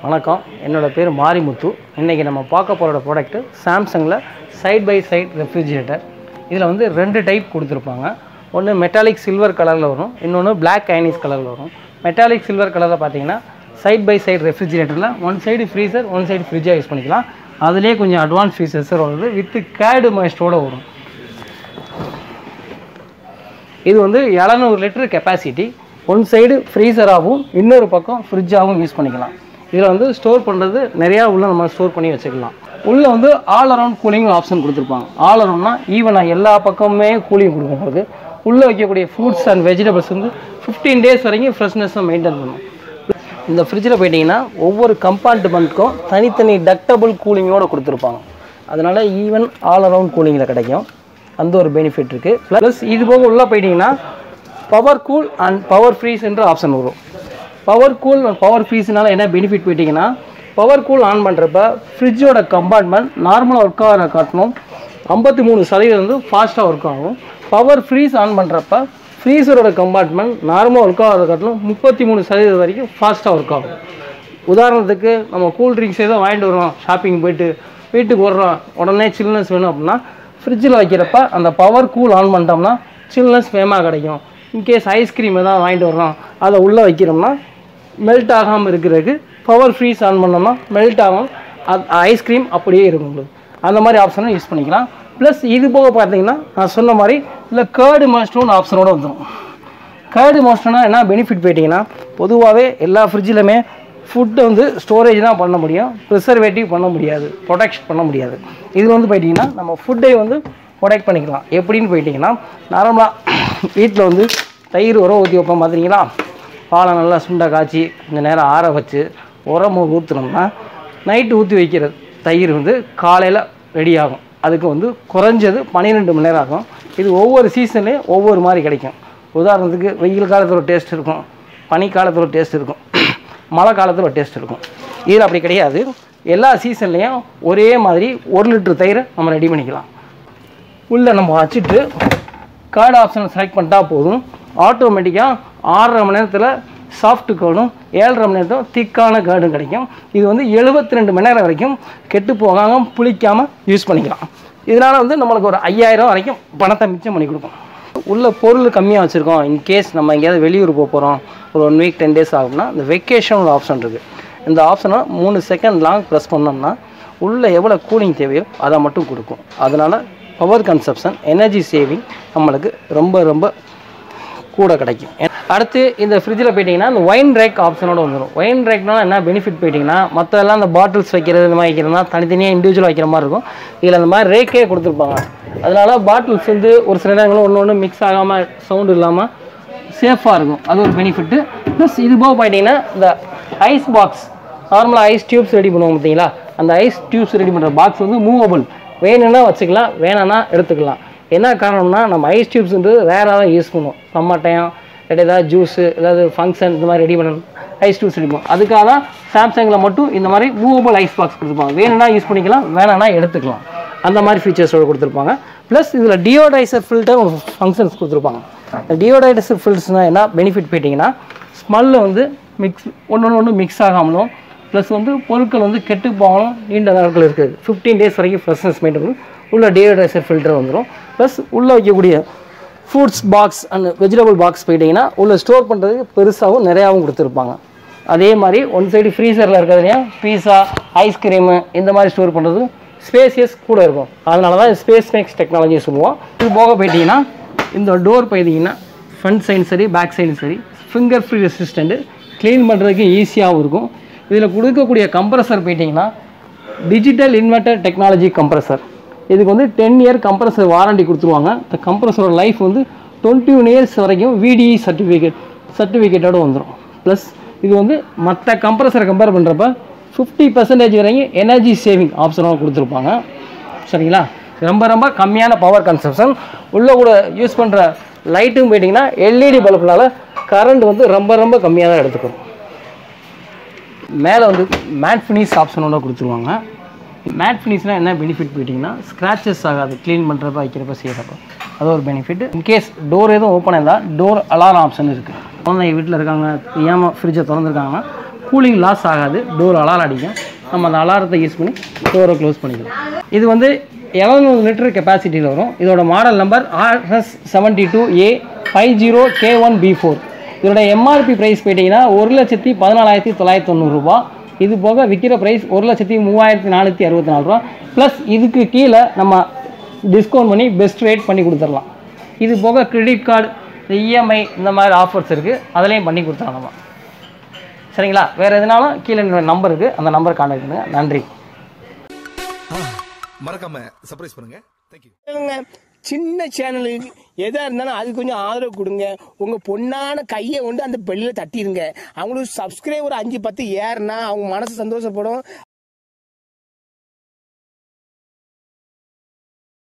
வணக்கம், என்னோட பேர் மாரிமுத்து. இன்றைக்கி நம்ம பார்க்க போகிற ப்ராடக்ட்டு சாம்சங்கில் சைட் பை சைட் ரெஃப்ரிஜிரேட்டர். இதில் வந்து 2 டைப் கொடுத்துருப்பாங்க. ஒன்று மெட்டாலிக் சில்வர் கலரில் வரும், இன்னொன்று பிளாக் ஐனிஸ் கலரில் வரும். மெட்டாலிக் சில்வர் கலரில் பார்த்தீங்கன்னா சைட் பை சைட் ரெஃப்ரிஜிரேட்டரில் one side freezer one side ஃப்ரிட்ஜாக யூஸ் பண்ணிக்கலாம். அதிலே கொஞ்சம் அட்வான்ஸ் ஃபீச்சர்ஸர் வருது, வித் கேடு மாஸ்டரோடு வரும். இது வந்து 700 லிட்டர் கெப்பாசிட்டி. ஒன் சைடு ஃப்ரீசராகவும் இன்னொரு பக்கம் ஃப்ரிட்ஜாகவும் யூஸ் பண்ணிக்கலாம். இதில் வந்து ஸ்டோர் பண்ணுறது நிறையா உள்ள நம்ம ஸ்டோர் பண்ணி வச்சுக்கலாம். உள்ளே வந்து ஆல் அரவுண்ட் கூலிங் ஆப்ஷன் கொடுத்துருப்பாங்க. ஆல் அரவுண்ட்னா ஈவனாக எல்லா பக்கமுமே கூலிங் கொடுக்கும்போது உள்ளே வைக்கக்கூடிய ஃப்ரூட்ஸ் அண்ட் வெஜிடபிள்ஸ் வந்து 15 டேஸ் வரைக்கும் ஃப்ரெஷ்னஸை மெயின்டைன் பண்ணும். இந்த ஃப்ரிட்ஜில் போயிட்டிங்கன்னா ஒவ்வொரு கம்பார்ட்மெண்ட்டுக்கும் தனித்தனி டக்டபிள் கூலிங்கோடு கொடுத்துருப்பாங்க. அதனால் ஈவன் ஆல் அரவுண்ட் கூலிங்கில் கிடைக்கும். அந்த ஒரு பெனிஃபிட் இருக்குது. ப்ளஸ் இது போக உள்ளே போயிட்டிங்கன்னா power cool and power freeze என்ற ஆப்ஷன் வரும். பவர் கூல் பவர் ஃப்ரீஸ்னால என்ன பெனிஃபிட் போயிட்டிங்கன்னா, பவர் கூல் ஆன் பண்ணுறப்ப ஃப்ரிட்ஜோட கம்பார்ட்மெண்ட் நார்மலாக ஒர்க் ஆகிற காட்டணும் 53% வந்து ஃபாஸ்ட்டாக ஒர்க் ஆகும். பவர் ஃப்ரீஸ் ஆன் பண்ணுறப்ப ஃப்ரீசரோட கம்பார்ட்மெண்ட் நார்மலாக ஒர்க் ஆகிற காட்டணும் 33% வரைக்கும் ஃபாஸ்ட்டாக ஒர்க் ஆகும். உதாரணத்துக்கு நம்ம கூல் ட்ரிங்க்ஸ் ஏதோ வாங்கிட்டு வரோம், ஷாப்பிங் போய்ட்டு வீட்டுக்கு வர்றோம், உடனே சில்னஸ் வேணும் அப்படின்னா ஃப்ரிட்ஜில் வைக்கிறப்ப அந்த பவர் கூல் ஆன் பண்ணிட்டோம்னா சில்னஸ் வேகமாக கிடைக்கும். இன்கேஸ் ஐஸ்கிரீம் எதாவது வாங்கிட்டு வர்றோம், அதை உள்ளே வைக்கிறோம்னா மெல்ட் ஆகாமல் இருக்கிறதுக்கு பவர் ஃப்ரீஸ் ஆன் பண்ணோம்னா மெல்ட் ஆகும், ஐஸ்கிரீம் அப்படியே இருக்கும். உங்களுக்கு அந்த மாதிரி ஆப்ஷனை யூஸ் பண்ணிக்கலாம். ப்ளஸ் இது போக பார்த்தீங்கன்னா நான் சொன்ன மாதிரி இல்லை கேர்டு மாஸ்டர்னு ஆப்ஷனோடு வந்துடும். கேர்டு மாஸ்டர்னா என்ன பெனிஃபிட் போயிட்டிங்கன்னா, பொதுவாகவே எல்லா ஃப்ரிட்ஜிலுமே ஃபுட்டை வந்து ஸ்டோரேஜ் தான் பண்ண முடியும், ப்ரிசர்வேட்டிவ் பண்ண முடியாது, ப்ரொடெக்ட் பண்ண முடியாது. இது வந்து போயிட்டிங்கன்னா நம்ம ஃபுட்டை வந்து ப்ரொடெக்ட் பண்ணிக்கலாம். எப்படின்னு போயிட்டிங்கன்னா, நார்மலாக வீட்டில் வந்து தயிர் உரம் ஊற்றி வைப்போம் பார்த்துட்டிங்களா, பாலை நல்லா சுண்டை காய்ச்சி கொஞ்சம் நேரம் ஆற வச்சு உரம் ஊற்றுனோம்னா நைட்டு ஊற்றி வைக்கிற தயிர் வந்து காலையில் ரெடி ஆகும். அதுக்கு வந்து குறைஞ்சது 12 மணி நேரம் ஆகும். இது ஒவ்வொரு சீசன்லேயும் ஒவ்வொரு மாதிரி கிடைக்கும். உதாரணத்துக்கு வெயில் காலத்தில் ஒரு டேஸ்ட் இருக்கும், பனி காலத்தில் ஒரு டேஸ்ட் இருக்கும், மழை காலத்தில் ஒரு டேஸ்ட் இருக்கும். இதில் அப்படி கிடையாது. எல்லா சீசன்லேயும் ஒரே மாதிரி 1 லிட்டர் தயிரை நம்ம ரெடி பண்ணிக்கலாம். உள்ளே நம்ம வச்சுட்டு கார்டு ஆப்ஷனை செலக்ட் பண்ணிட்டா போதும், ஆட்டோமேட்டிக்காக 6.5 மணி நேரத்தில் சாஃப்ட்டு கார்டும் 7.5 மணி நேரத்தில் திக்கான கார்டும் கிடைக்கும். இது வந்து 72 மணி நேரம் வரைக்கும் கெட்டு போகாமல் புளிக்காமல் யூஸ் பண்ணிக்கலாம். இதனால் வந்து நம்மளுக்கு ஒரு 5000 வரைக்கும் பணத்தை மிச்சம் பண்ணி கொடுக்கும். உள்ள பொருள் கம்மியாக வச்சுருக்கோம், இன்கேஸ் நம்ம எங்கேயாவது வெளியூர் போகிறோம், ஒரு 1 வீக் 10 டேஸ் ஆகும்னா இந்த வெக்கேஷன் ஒரு ஆப்ஷன் இருக்குது. இந்த ஆப்ஷனை 3 செகண்ட் லாங் ப்ரெஸ் பண்ணோம்னா உள்ளே எவ்வளோ கூலிங் தேவையோ அதை மட்டும் கொடுக்கும். அதனால் பவர் கன்சப்ஷன், எனர்ஜி சேவிங் நம்மளுக்கு ரொம்ப ரொம்ப கூட கிடைக்கும். அடுத்து இந்த ஃப்ரிட்ஜில் போயிட்டிங்கன்னா இந்த ஒயின் ரேக் ஆப்ஷனோடு வந்துடும். ஒயின் ரேக்னால் என்ன பெனிஃபிட் போயிட்டிங்கன்னா, மற்றெல்லாம் இந்த பாட்டில்ஸ் வைக்கிறது இந்த மாதிரி வைக்கிறதுனா தனித்தனியாக இண்டிவிஜுவல் வைக்கிற மாதிரி இருக்கும். இதில் அந்த மாதிரி ரேக்கே கொடுத்துருப்பாங்க. அதனால் பாட்டில்ஸ் வந்து ஒரு சில நேரங்களும் ஒன்று ஒன்று மிக்ஸ் ஆகாமல் சவுண்டு இல்லாமல் சேஃபாக இருக்கும். அது ஒரு பெனிஃபிட்டு. ப்ளஸ் இது போக போயிட்டிங்கன்னா இந்த ஐஸ் பாக்ஸ், நார்மலாக ஐஸ் டியூப்ஸ் ரெடி பண்ணுவோம் பார்த்தீங்களா, அந்த ஐஸ் டியூப்ஸ் ரெடி பண்ணுற பாக்ஸ் வந்து மூவபிள். வேணும்னா வச்சுக்கலாம், வேணான்னா எடுத்துக்கலாம். என்ன காரணம்னா நம்ம ஐஸ் டியூப்ஸ்ன்றது வேறாக தான் யூஸ் பண்ணுவோம். டமாட்டம் ஏதாவது ஜூஸு ஏதாவது ஃபங்க்ஷன் இந்த மாதிரி ரெடி பண்ணணும், ஐஸ் டியூப்ஸ் ரெடி பண்ணுவோம். அதுக்காக தான் சாம்சங்கில் மட்டும் இந்த மாதிரி மூவபிள் ஐஸ் பாக்ஸ் கொடுத்துருப்பாங்க. வேணும்னா யூஸ் பண்ணிக்கலாம், வேணான்னா எடுத்துக்கலாம். அந்த மாதிரி ஃபீச்சர்ஸோடு கொடுத்துருப்பாங்க. ப்ளஸ் இதில் டியோடைசர் ஃபில்டர் ஒரு ஃபங்க்ஷன்ஸ் கொடுத்துருப்பாங்க. இந்த டியோடைசர் ஃபில்டர்ஸ்னால் என்ன பெனிஃபிட் போயிட்டிங்கன்னா, ஸ்மெல்லு வந்து ஒன்று மிக்ஸ் ஆகாமலும், ப்ளஸ் வந்து பொருட்கள் வந்து கெட்டு போகணும் நீண்ட நாட்கள் இருக்குது. 15 டேஸ் வரைக்கும் ஃப்ரெஷ்னஸ் மெயின்டைன் உள்ள டியோடைசர் ஃபில்டர் வந்துடும். ப்ளஸ் உள்ளே வைக்கக்கூடிய fruits box and vegetable box போயிட்டிங்கன்னா உள்ளே ஸ்டோர் பண்ணுறதுக்கு பெருசாகவும் நிறையாவும் கொடுத்துருப்பாங்க. அதே மாதிரி ஒன் சைடு ஃப்ரீசரில் இருக்கிறதுலையும் பீஸா ஐஸ்கிரீமு இந்த மாதிரி ஸ்டோர் பண்ணுறது ஸ்பேசியஸ் கூட இருக்கும். அதனால தான் ஸ்பேஸ் மேக்ஸ் டெக்னாலஜி சொல்லுவோம். இது போக போயிட்டிங்கன்னா இந்த டோர் போயிட்டிங்கன்னா ஃப்ரண்ட் சைடும் சரி பேக் சைடும் சரி ஃபிங்கர் ஃப்ரீ ரெசிஸ்டண்ட்டு, க்ளீன் பண்ணுறதுக்கு ஈஸியாகவும் இருக்கும். இதில் கொடுக்கக்கூடிய கம்ப்ரஸர் போயிட்டிங்கன்னா டிஜிட்டல் இன்வெர்டர் டெக்னாலஜி கம்ப்ரஸர். இதுக்கு வந்து 10 இயர் கம்ப்ரஸர் வாரண்டி கொடுத்துருவாங்க. இந்த கம்ப்ரஸரோட லைஃப் வந்து 21 இயர்ஸ் வரைக்கும் VDE சர்டிஃபிகேட்டோடு வந்துடும். ப்ளஸ் இது வந்து மற்ற கம்ப்ரஸரை கம்பேர் பண்ணுறப்ப 50% வரைக்கும் எனர்ஜி சேவிங் ஆப்ஷனாக கொடுத்துருப்பாங்க. சரிங்களா, ரொம்ப ரொம்ப கம்மியான பவர் கன்சப்ஷன். உள்ளே கூட யூஸ் பண்ணுற லைட்டும் போயிட்டிங்கன்னா LED பல்புனால கரண்ட் வந்து ரொம்ப ரொம்ப கம்மியாக தான் எடுத்துக்கணும். மேலே வந்து மேட் ஃபினிஷ் ஆப்ஷனோட கொடுத்துருவாங்க. மேட் ஃபினிஷ்னால் என்ன பெனிஃபிட் போயிட்டிங்கன்னா, ஸ்க்ராச்சஸ் ஆகாது க்ளீன் பண்ணுறப்ப வைக்கிறப்ப செய்கிறப்ப. அது ஒரு பெனிஃபிட். இன்கேஸ் டோர் எதுவும் ஓப்பன் இருந்தால் டோர் அலாரம் ஆப்ஷன் இருக்குது. குழந்தைங்க வீட்டில் இருக்காங்க, ஏமா ஃப்ரிட்ஜை திறந்துருக்காங்கன்னா கூலிங் லாஸ் ஆகாது, டோர் அலாரம் அடிக்கும். நம்ம அந்த அலாரத்தை யூஸ் பண்ணி டோரை க்ளோஸ் பண்ணிக்கலாம். இது வந்து 700 லிட்டர் கெப்பாசிட்டியில் வரும். இதோட மாடல் நம்பர் RS72A50K1B4. இதோட எம்ஆர்பி ப்ரைஸ் போயிட்டீங்கன்னா 1,14,990 ரூபா. இது போக விற்கிற ப்ரைஸ் 1,03,464 ரூபா. ப்ளஸ் இதுக்கு கீழே நம்ம டிஸ்கவுண்ட் பண்ணி பெஸ்ட் ரேட் பண்ணி கொடுத்துடலாம். இது போக கிரெடிட் கார்டு, இஎம்ஐ இந்த மாதிரி ஆஃபர்ஸ் இருக்குது, அதிலையும் பண்ணி கொடுத்துடலாம் நம்ம. சரிங்களா? வேறு எதுனாலும் கீழே நம்பர் இருக்குது, அந்த நம்பர் கான்டாக்ட் பண்ணுங்கள். நன்றி. மறக்காம சர்ப்ரைஸ் பண்ணுங்க. தேங்க்யூ. சின்ன சேனலுக்கு எதா இருந்தாலும் அது கொஞ்சம் ஆதரவு கொடுங்க. உங்க பொண்ணான கையை கொண்டு அந்த பெல்லில் தட்டிடுங்க. அவங்களுக்கு சப்ஸ்கிரைபர் 5-10 ஏறுனா அவங்க மனசு சந்தோஷப்படும்.